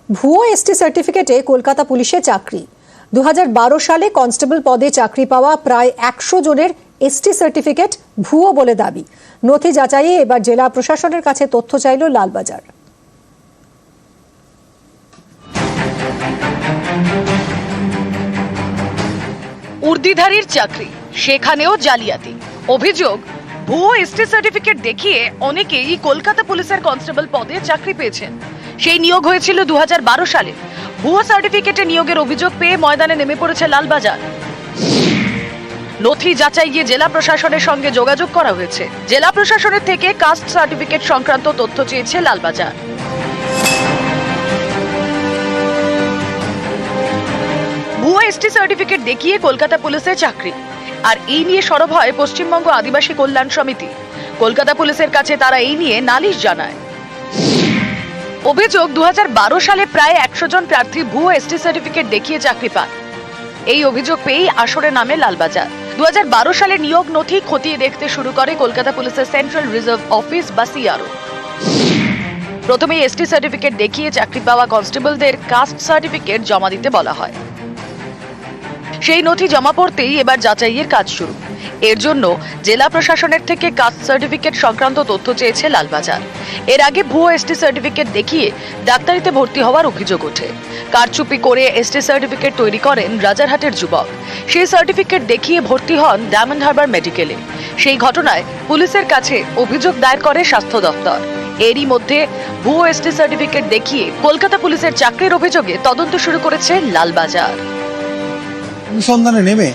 ভুয়ো এসটি সার্টিফিকেটে কলকাতা পুলিশে চাকরি। 2012 সালে কনস্টেবল পদে চাকরি পাওয়া প্রায় 100 জনের এসটি সার্টিফিকেট ভুয়ো বলে দাবি। নথি যাচাইয়ে এবার জেলা প্রশাসনের কাছে তথ্য চাইল লালবাজার। উর্দিধারীর চাকরি, সেখানেও জালিয়াতি। অভিযোগ, ভুয়ো এসটি সার্টিফিকেট দেখিয়ে অনেকেই কলকাতা পুলিশের কনস্টেবল পদে চাকরি পেয়েছেন। সেই নিয়োগ হয়েছিল 2012 সালে। ভুয়ো সার্টিফিকেটে নিয়োগের অভিযোগ পেয়ে ময়দানে নেমে পড়েছে লালবাজার। নথি যাচাইয়ে জেলা প্রশাসনের সঙ্গে যোগাযোগ করা হয়েছে। জেলা প্রশাসনের থেকে কাস্ট সার্টিফিকেট সংক্রান্ত তথ্য চেয়েছে লালবাজার। ভুয়ো এসটি সার্টিফিকেট দেখিয়ে কলকাতা পুলিশের চাকরি, আর এই নিয়ে সরব হয় পশ্চিমবঙ্গ আদিবাসী কল্যাণ সমিতি। কলকাতা পুলিশের কাছে তারা এই নিয়ে নালিশ জানায়। অভিযোগ, 2012 সালে প্রায় 100 জন প্রার্থী ভুয়ো এসটি সার্টিফিকেট দেখিয়ে চাকরি পান। এই অভিযোগ পেয়েই আসরে নামে লালবাজার। 2012 সালে নিয়োগ নথি খতিয়ে দেখতে শুরু করে কলকাতা পুলিশের সেন্ট্রাল রিজার্ভ অফিস বা সিআরও। প্রথমে এসটি সার্টিফিকেট দেখিয়ে চাকরি পাওয়া কনস্টেবলদের কাস্ট সার্টিফিকেট জমা দিতে বলা হয়। সেই নথি জমা পড়তেই এবার যাচাইয়ের কাজ শুরু। এর জন্য জেলা প্রশাসনের থেকে কাস্ট সার্টিফিকেট সংক্রান্ত তথ্য চেয়েছে লালবাজার। এর আগে ভুয়ো এসটি সার্টিফিকেট দেখিয়ে ডাক্তারিতে ভর্তি হওয়ার অভিযোগ ওঠে। কারচুপি করে এসটি সার্টিফিকেট তৈরি করেন রাজারহাটের যুবক। সেই সার্টিফিকেট দেখিয়ে ভর্তি হন ডায়মন্ড হারবার মেডিকেলে। সেই ঘটনায় পুলিশের কাছে অভিযোগ দায়ের করে স্বাস্থ্য দপ্তর। এরই মধ্যে ভুয়ো এসটি সার্টিফিকেট দেখিয়ে কলকাতা পুলিশের চাকরির অভিযোগে তদন্ত শুরু করেছে লালবাজার। অনুসন্ধানে নেমে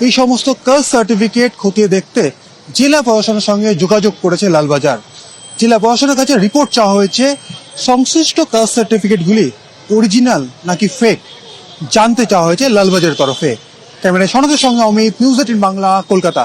এই সমস্ত কাস্ট সার্টিফিকেট খতিয়ে দেখতে জেলা প্রশাসনের সঙ্গে যোগাযোগ করেছে লালবাজার। জেলা প্রশাসনের কাছে রিপোর্ট চাওয়া হয়েছে সংশ্লিষ্ট কাস্ট সার্টিফিকেটগুলি অরিজিনাল নাকি ফেক জানতে চাওয়া হয়েছে লালবাজারের তরফে। ক্যামেরায় সনদের সঙ্গে অমিত, নিউজ 18 বাংলা, কলকাতা।